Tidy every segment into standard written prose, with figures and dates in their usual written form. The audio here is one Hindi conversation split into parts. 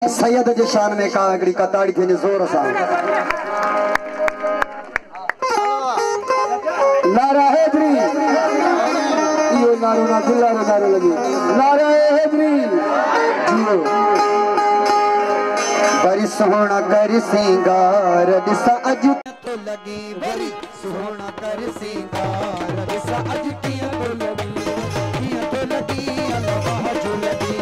सैयद जे शान में का हिकिड़ी का ताड़ी थे जोर सां नारा हैदरी इहो नारो ना दिलारो नारो लगी नारा हैदरी जियो बड़ी सोहना कर सिंगार दिसा अज तो लगी बड़ी सोहना कर सिंगार दिसा अज किया तो लगी अल्लाह जो लगी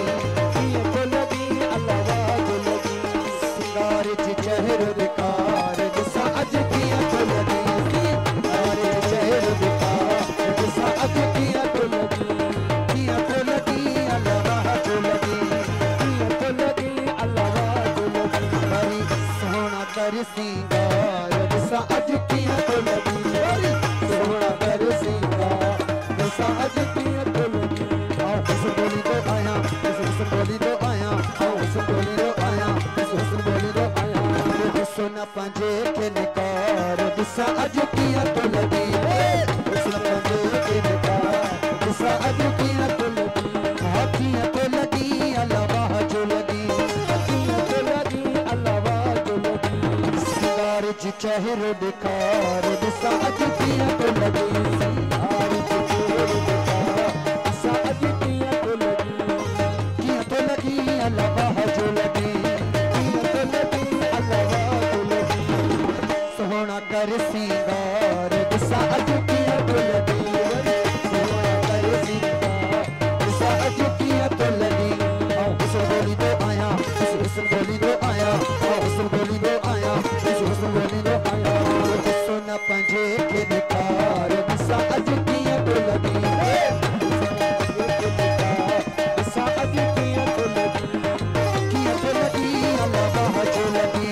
चेहर दिकार दिसा अज किया तो लगी तारे चेहर दिकार दिसा अज किया तो लगी अल्लाह जो लगी अल्लाह जो लगी बड़ी सोहना कर सिंगार दिसा अज किया तो लगी बड़ी सोहना कर सिंगार दिसा अज किया तो लगी आओ हुस्न बोली तो आया हुस्न बोली तो आया आओ हुस्न बोली तो आया हुस्न बोली तो सुना पंजे के निकार दिसा अज किया तो लगी सुना पंजे के निकार दिसा अज किया तो लगी अल्लाह जो लगी अल्लाह जो लगी सिंगार जी चेहरे दिकार दिसा अज किया तो लगी सिंगार जी चेहरे दिकार दिसा अज किया तो लगी अल्लाह जो लगी कर सिंगार दिसा अज किया तो लगी सोहना कर सिंगार दिसा अज किया तो लगी आओ हुस्न बोली तो आया हुस्न बोली तो आया आओ हुस्न बोली तो आया हुस्न बोली तो आया सोना पंजे के निकार दिसा अज किया तो लगी दिसा अज किया तो लगी अल्लाह जो लगी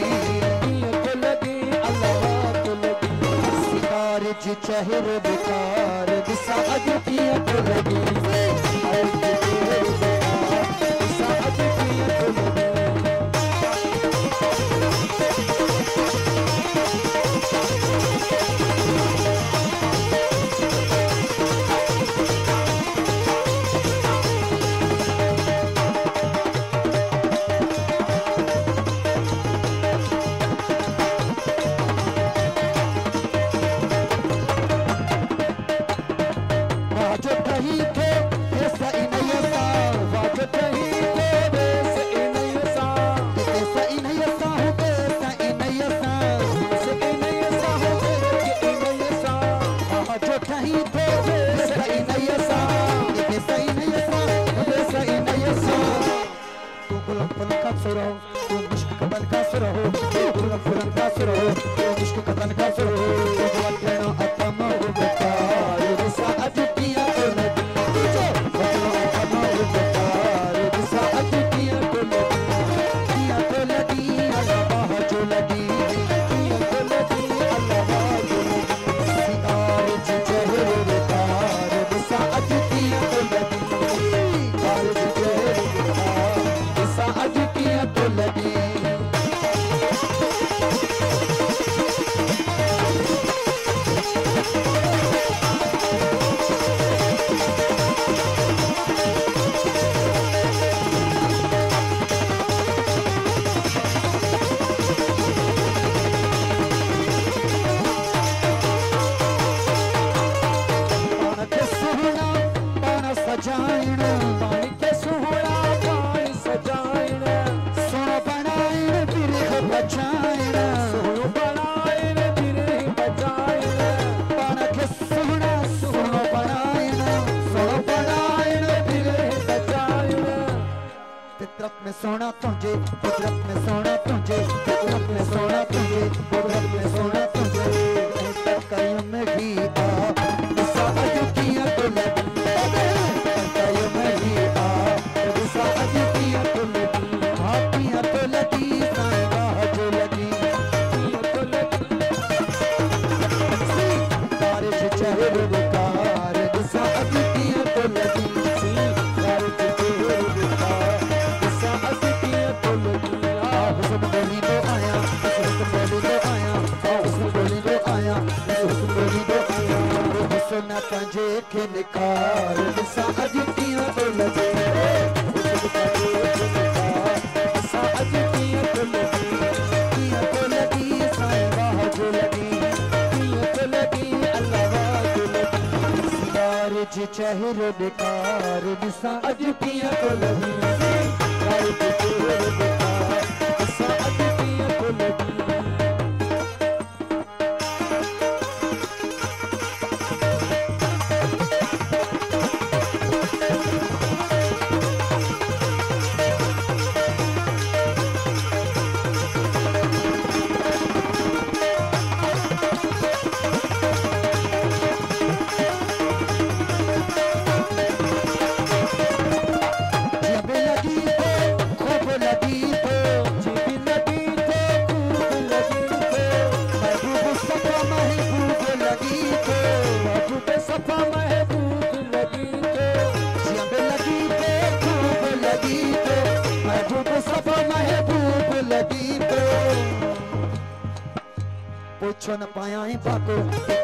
जी चेहर बेकार दिसा अज किया तो लगी दिसा अज किया तो लगी सोना तुझे कुदरत में सोना तुझे कुदरत में सोना तुझे कुदरत में सोना तुझे कयूं में गीता दिसा अज किया तो लगी कयूं में गीता दिसा अज किया तो लगी हाँ किया तो लगी अल्लाह जो लगी तो लगी तारे से चेहरे बेकार दिसा अज किया तो लगी बोली तो आया चेहरो बेकार दिसा अज किया तो लगी यार ते चेहरो बेकार दिसा अज किया तो लगी पूछो न पाया है बाको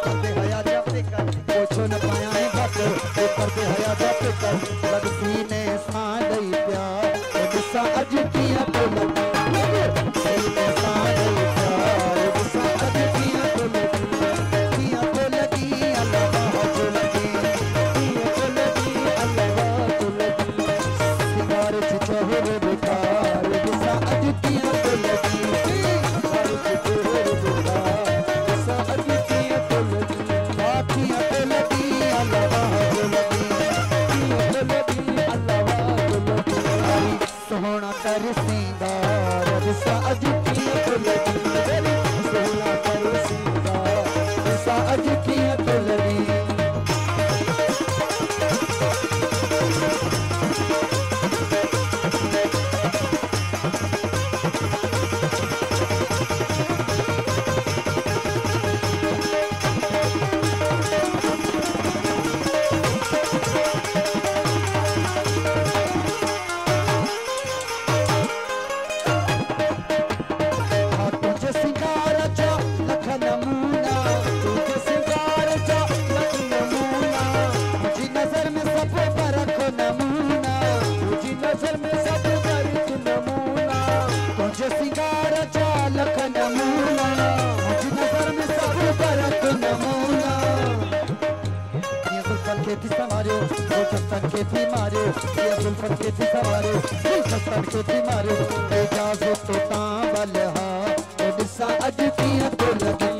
करते हया जाते कर पूछो न पाया है बाको करते हया जाते कर लग सीने साड़ई प्यार दिसा अज किया तो लगी सीने साड़ई प्यार दिसा अज किया तो लगी अल्लाह जो लगी अल्लाह जो लगी सिंगार चोहरे बेकार दिसा अज किया तो लगी सोहना कर सिंगार दिसा अज किया तो लगी सोहना कर सिंगार दिसा अज किया तो लगी खेती मारो ये जुल्फन खेती सवारो जुल्फन खेती मारो इजाजत तो तां बलहा दिसा अज किया तो लगी